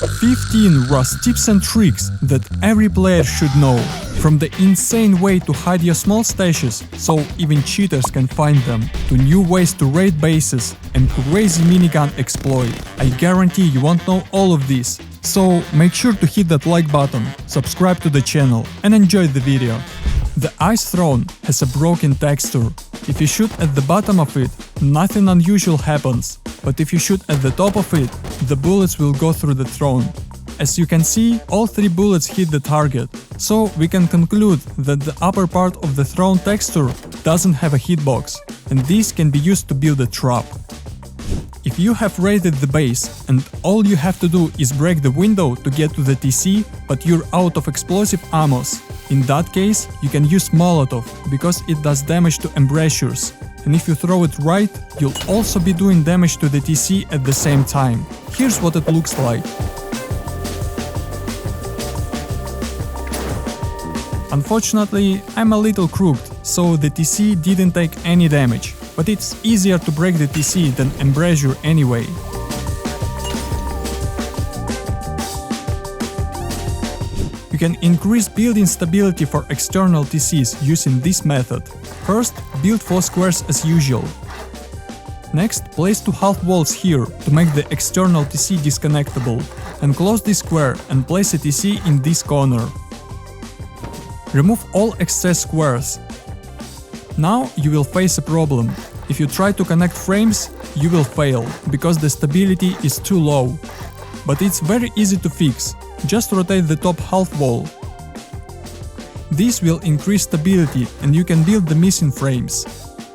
15 Rust tips and tricks that every player should know. From the insane way to hide your small stashes, so even cheaters can find them, to new ways to raid bases and crazy minigun exploit. I guarantee you won't know all of this. So make sure to hit that like button, subscribe to the channel and enjoy the video. The Ice Throne has a broken texture. If you shoot at the bottom of it, nothing unusual happens, but if you shoot at the top of it, the bullets will go through the throne. As you can see, all 3 bullets hit the target, so we can conclude that the upper part of the throne texture doesn't have a hitbox, and this can be used to build a trap. If you have raided the base and all you have to do is break the window to get to the TC, but you're out of explosive ammos, in that case you can use Molotov because it does damage to Embrasures, and if you throw it right, you'll also be doing damage to the TC at the same time. Here's what it looks like. Unfortunately, I'm a little crooked, so the TC didn't take any damage, but it's easier to break the TC than Embrasure anyway. You can increase building stability for external TCs using this method. First, build 4 squares as usual. Next, place 2 half walls here to make the external TC disconnectable, and close this square and place a TC in this corner. Remove all excess squares. Now you will face a problem. If you try to connect frames, you will fail, because the stability is too low. But it's very easy to fix. Just rotate the top half wall. This will increase stability and you can build the missing frames.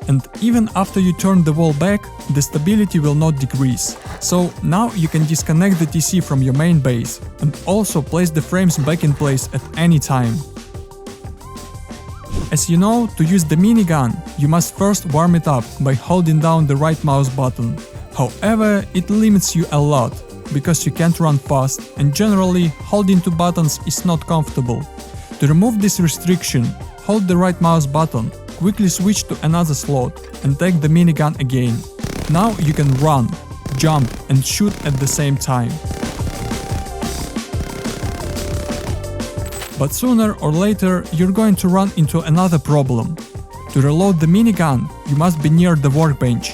And even after you turn the wall back, the stability will not decrease. So now you can disconnect the TC from your main base and also place the frames back in place at any time. As you know, to use the minigun, you must first warm it up by holding down the right mouse button. However, it limits you a lot, because you can't run fast and generally holding 2 buttons is not comfortable. To remove this restriction, hold the right mouse button, quickly switch to another slot and take the minigun again. Now you can run, jump and shoot at the same time. But sooner or later you're going to run into another problem. To reload the minigun, you must be near the workbench.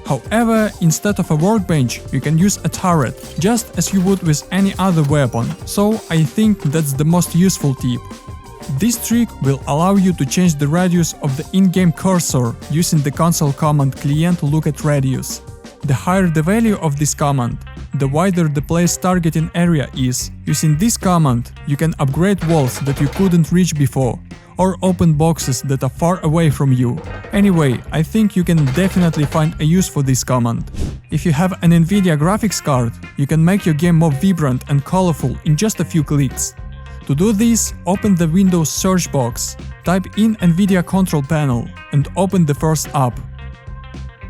However, instead of a workbench, you can use a turret, just as you would with any other weapon, so I think that's the most useful tip. This trick will allow you to change the radius of the in-game cursor using the console command client.lookatradius. The higher the value of this command, the wider the player's targeting area is. Using this command, you can upgrade walls that you couldn't reach before, or open boxes that are far away from you. Anyway, I think you can definitely find a use for this command. If you have an Nvidia graphics card, you can make your game more vibrant and colorful in just a few clicks. To do this, open the Windows search box, type in Nvidia control panel and open the first app.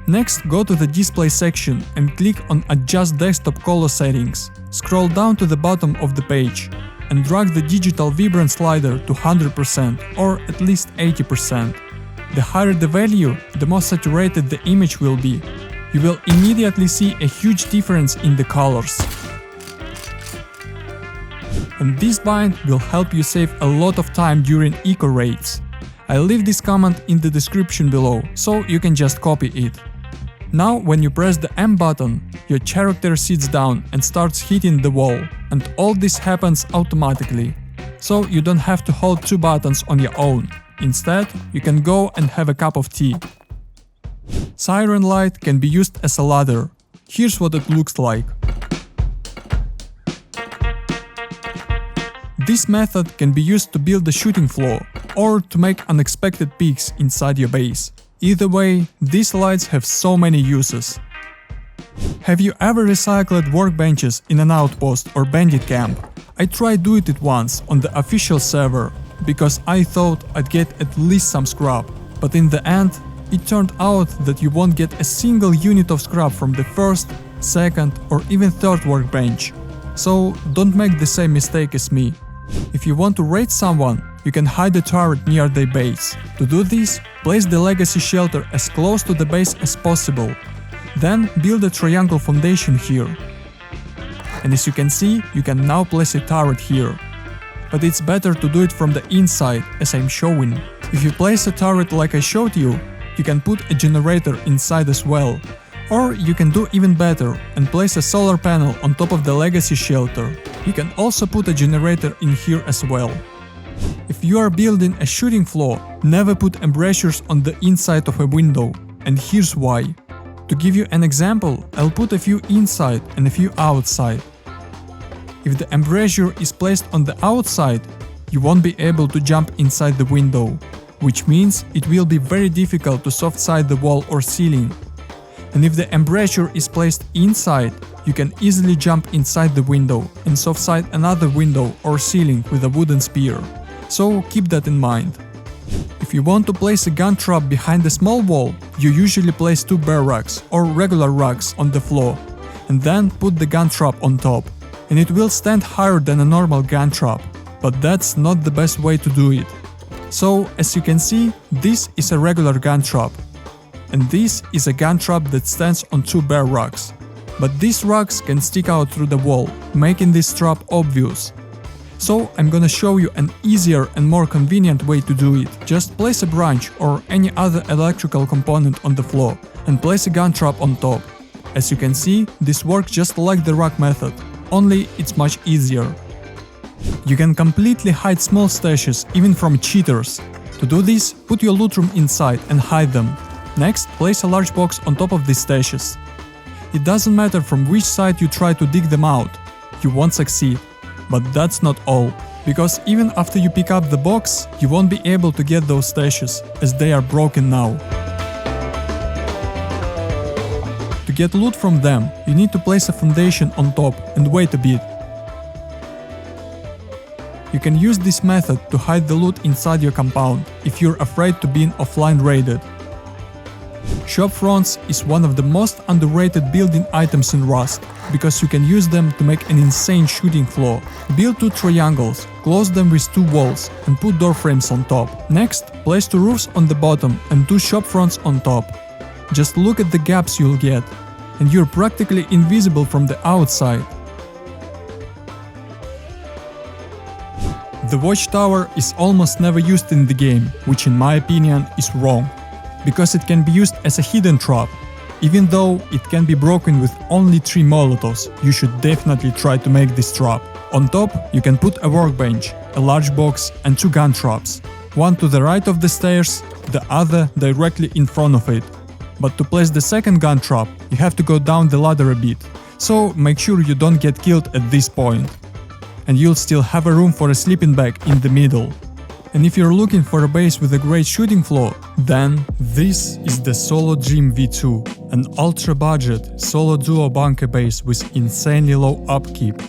Next, go to the display section and click on Adjust Desktop Color Settings. Scroll down to the bottom of the page and drag the digital vibrance slider to 100% or at least 80%. The higher the value, the more saturated the image will be. You will immediately see a huge difference in the colors. And this bind will help you save a lot of time during eco raids. I'll leave this command in the description below, so you can just copy it. Now when you press the M button, your character sits down and starts hitting the wall, and all this happens automatically. So you don't have to hold 2 buttons on your own. Instead, you can go and have a cup of tea. Siren Light can be used as a ladder. Here's what it looks like. This method can be used to build a shooting floor or to make unexpected peaks inside your base. Either way, these lights have so many uses. Have you ever recycled workbenches in an outpost or bandit camp? I tried doing it once on the official server, because I thought I'd get at least some scrap, but in the end, it turned out that you won't get a single unit of scrap from the first, second or even third workbench. So don't make the same mistake as me. If you want to raid someone, you can hide the turret near their base. To do this, place the legacy shelter as close to the base as possible. Then build a triangle foundation here. and as you can see, you can now place a turret here. But it's better to do it from the inside, as I'm showing. If you place a turret like I showed you, you can put a generator inside as well. Or you can do even better and place a solar panel on top of the legacy shelter. You can also put a generator in here as well. If you are building a shooting floor, never put embrasures on the inside of a window, and here's why. To give you an example, I'll put a few inside and a few outside. If the embrasure is placed on the outside, you won't be able to jump inside the window, which means it will be very difficult to soft side the wall or ceiling. And if the embrasure is placed inside, you can easily jump inside the window and soft side another window or ceiling with a wooden spear. So keep that in mind. If you want to place a gun trap behind a small wall, you usually place 2 bear rugs or regular rugs on the floor, and then put the gun trap on top. And it will stand higher than a normal gun trap, but that's not the best way to do it. So, as you can see, this is a regular gun trap, and this is a gun trap that stands on 2 bear rugs. But these rugs can stick out through the wall, making this trap obvious. So I'm gonna show you an easier and more convenient way to do it. Just place a branch or any other electrical component on the floor and place a gun trap on top. As you can see, this works just like the rug method, only it's much easier. You can completely hide small stashes even from cheaters. To do this, put your loot room inside and hide them. Next, place a large box on top of these stashes. It doesn't matter from which side you try to dig them out, you won't succeed. But that's not all, because even after you pick up the box, you won't be able to get those stashes, as they are broken now. To get loot from them, you need to place a foundation on top and wait a bit. You can use this method to hide the loot inside your compound, if you're afraid to being offline raided. Shop fronts is one of the most underrated building items in Rust, because you can use them to make an insane shooting floor. Build 2 triangles, close them with 2 walls, and put door frames on top. Next, place 2 roofs on the bottom and 2 shop fronts on top. Just look at the gaps you'll get, and you're practically invisible from the outside. The watchtower is almost never used in the game, which in my opinion is wrong, because it can be used as a hidden trap. Even though it can be broken with only 3 molotovs, you should definitely try to make this trap. On top, you can put a workbench, a large box and 2 gun traps. One to the right of the stairs, the other directly in front of it. But to place the second gun trap, you have to go down the ladder a bit, so make sure you don't get killed at this point. And you'll still have a room for a sleeping bag in the middle. And if you're looking for a base with a great shooting floor, then this is the Solo Dream V2, an ultra-budget solo duo bunker base with insanely low upkeep.